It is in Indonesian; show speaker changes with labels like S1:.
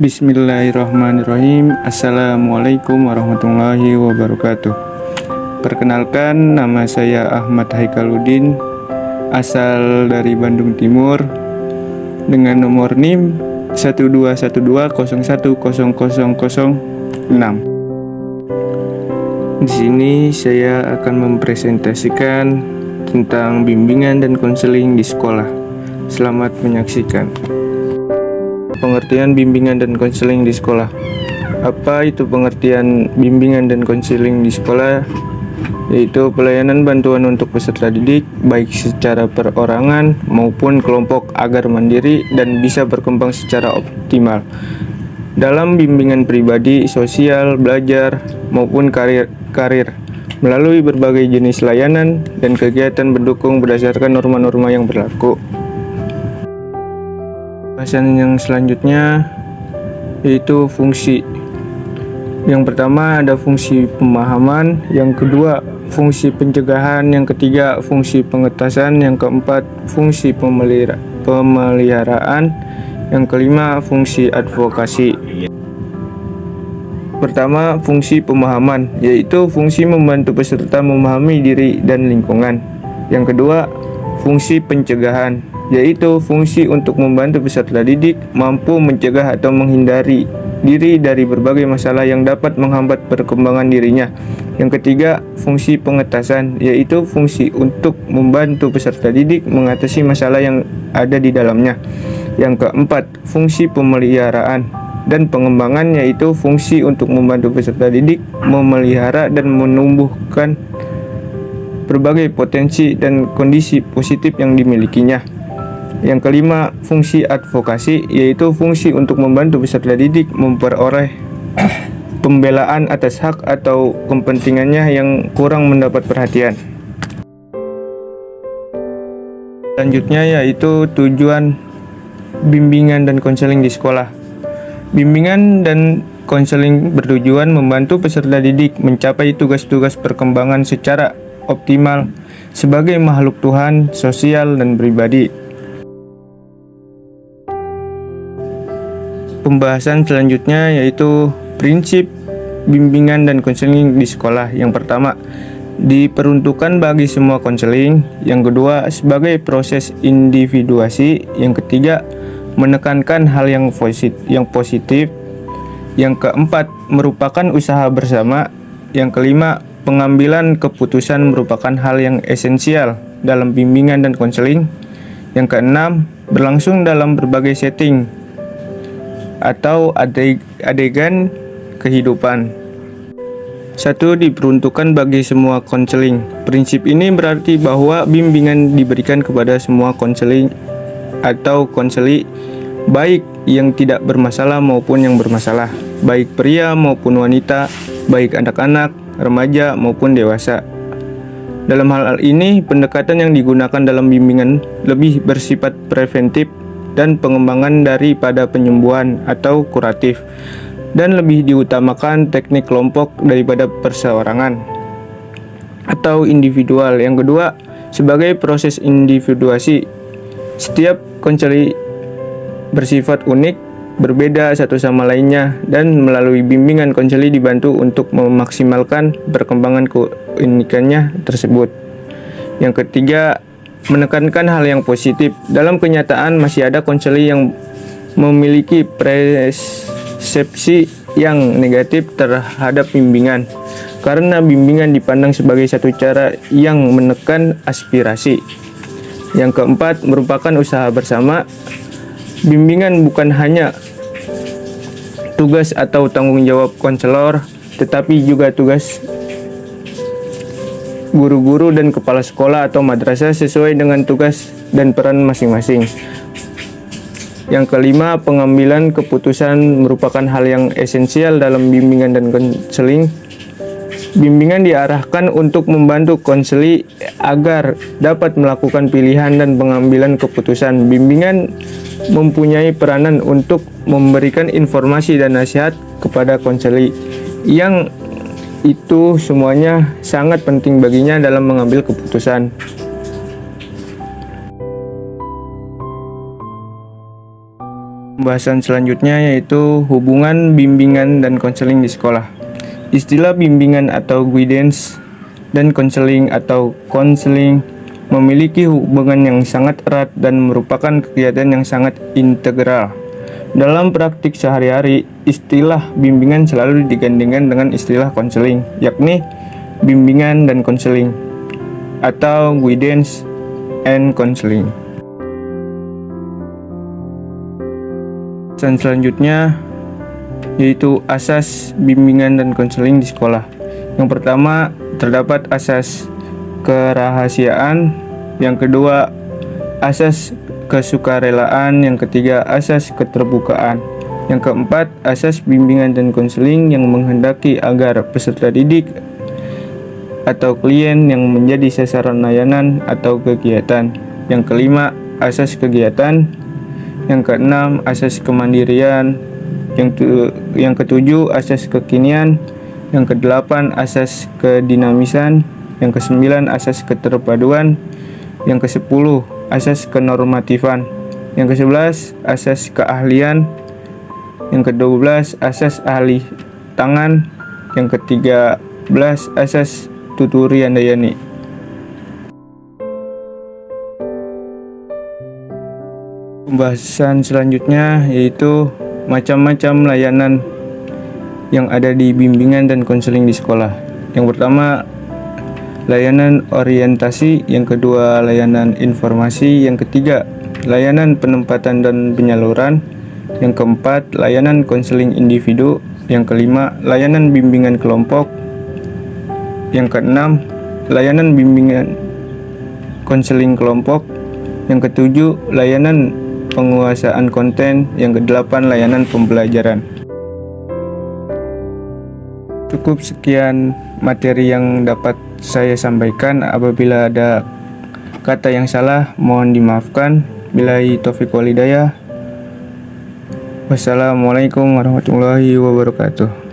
S1: Bismillahirrahmanirrahim. Assalamualaikum warahmatullahi wabarakatuh. Perkenalkan, nama saya Ahmad Haikaluddin, asal dari Bandung Timur, dengan nomor NIM 12120100006. Di sini saya akan mempresentasikan tentang bimbingan dan konseling di sekolah. Selamat menyaksikan. Pengertian bimbingan dan konseling di sekolah. Apa itu pengertian bimbingan dan konseling di sekolah? Yaitu pelayanan bantuan untuk peserta didik, baik secara perorangan maupun kelompok agar mandiri dan bisa berkembang secara optimal dalam bimbingan pribadi, sosial, belajar, maupun karir melalui berbagai jenis layanan dan kegiatan pendukung berdasarkan norma-norma yang berlaku. Bahasan yang selanjutnya yaitu fungsi. Yang pertama ada fungsi pemahaman, yang kedua fungsi pencegahan, yang ketiga fungsi pengetasan, yang keempat fungsi pemeliharaan, yang kelima fungsi advokasi. Pertama, fungsi pemahaman, yaitu fungsi membantu peserta memahami diri dan lingkungan. Yang kedua, fungsi pencegahan, yaitu fungsi untuk membantu peserta didik mampu mencegah atau menghindari diri dari berbagai masalah yang dapat menghambat perkembangan dirinya. Yang ketiga, fungsi pengetasan, yaitu fungsi untuk membantu peserta didik mengatasi masalah yang ada di dalamnya. Yang keempat, fungsi pemeliharaan dan pengembangan, yaitu fungsi untuk membantu peserta didik memelihara dan menumbuhkan berbagai potensi dan kondisi positif yang dimilikinya. Yang kelima, fungsi advokasi, yaitu fungsi untuk membantu peserta didik memperoleh pembelaan atas hak atau kepentingannya yang kurang mendapat perhatian. Selanjutnya yaitu tujuan bimbingan dan konseling di sekolah. Bimbingan dan konseling bertujuan membantu peserta didik mencapai tugas-tugas perkembangan secara optimal sebagai makhluk Tuhan, sosial, dan pribadi. Pembahasan selanjutnya yaitu prinsip bimbingan dan konseling di sekolah. Yang pertama, diperuntukkan bagi semua konseling. Yang kedua, sebagai proses individuasi. Yang ketiga, menekankan hal yang positif. Yang keempat, merupakan usaha bersama. Yang kelima, pengambilan keputusan merupakan hal yang esensial dalam bimbingan dan konseling. Yang keenam, berlangsung dalam berbagai setting atau adegan kehidupan. 1. Diperuntukkan bagi semua konseling. Prinsip ini berarti bahwa bimbingan diberikan kepada semua konseling atau konseli, baik yang tidak bermasalah maupun yang bermasalah, baik pria maupun wanita, baik anak-anak, remaja maupun dewasa. Dalam hal ini, pendekatan yang digunakan dalam bimbingan lebih bersifat preventif dan pengembangan daripada penyembuhan atau kuratif, dan lebih diutamakan teknik kelompok daripada perseorangan atau individual. Yang kedua, sebagai proses individuasi, setiap konseli bersifat unik, berbeda satu sama lainnya, dan melalui bimbingan konseli dibantu untuk memaksimalkan perkembangan keunikannya tersebut. Yang ketiga, menekankan hal yang positif. Dalam kenyataan masih ada konseli yang memiliki persepsi yang negatif terhadap bimbingan, karena bimbingan dipandang sebagai satu cara yang menekan aspirasi. Yang keempat, merupakan usaha bersama. Bimbingan bukan hanya tugas atau tanggung jawab konselor, tetapi juga tugas guru-guru dan kepala sekolah atau madrasah sesuai dengan tugas dan peran masing-masing. Yang kelima, pengambilan keputusan merupakan hal yang esensial dalam bimbingan dan konseling. Bimbingan diarahkan untuk membantu konseli agar dapat melakukan pilihan dan pengambilan keputusan. Bimbingan mempunyai peranan untuk memberikan informasi dan nasihat kepada konseli, yang itu semuanya sangat penting baginya dalam mengambil keputusan. Pembahasan selanjutnya yaitu hubungan bimbingan dan konseling di sekolah. Istilah bimbingan atau guidance dan konseling atau konseling memiliki hubungan yang sangat erat dan merupakan kegiatan yang sangat integral. Dalam praktik sehari-hari, istilah bimbingan selalu digandingkan dengan istilah konseling, yakni bimbingan dan konseling atau guidance and counseling. Dan selanjutnya yaitu asas bimbingan dan konseling di sekolah. Yang pertama, terdapat asas kerahasiaan, yang kedua asas kesukarelaan, yang ketiga asas keterbukaan, yang keempat asas bimbingan dan konseling yang menghendaki agar peserta didik atau klien yang menjadi sasaran layanan atau kegiatan, yang kelima asas kegiatan, yang keenam asas kemandirian, yang ketujuh asas kekinian, yang kedelapan asas kedinamisan, yang kesembilan asas keterpaduan, yang kesepuluh asas kenormatifan, yang kesebelas asas keahlian, yang kedua belas asas ahli tangan, yang ketiga belas asas tuturi andayani. Pembahasan selanjutnya yaitu macam-macam layanan yang ada di bimbingan dan konseling di sekolah. Yang pertama, layanan orientasi, yang kedua layanan informasi, yang ketiga layanan penempatan dan penyaluran, yang keempat layanan konseling individu, yang kelima layanan bimbingan kelompok, yang keenam layanan bimbingan konseling kelompok, yang ketujuh layanan penguasaan konten, yang kedelapan layanan pembelajaran. Cukup sekian materi yang dapat saya sampaikan. Apabila ada kata yang salah mohon dimaafkan. Billahi taufiq wal hidayah. Wassalamualaikum warahmatullahi wabarakatuh.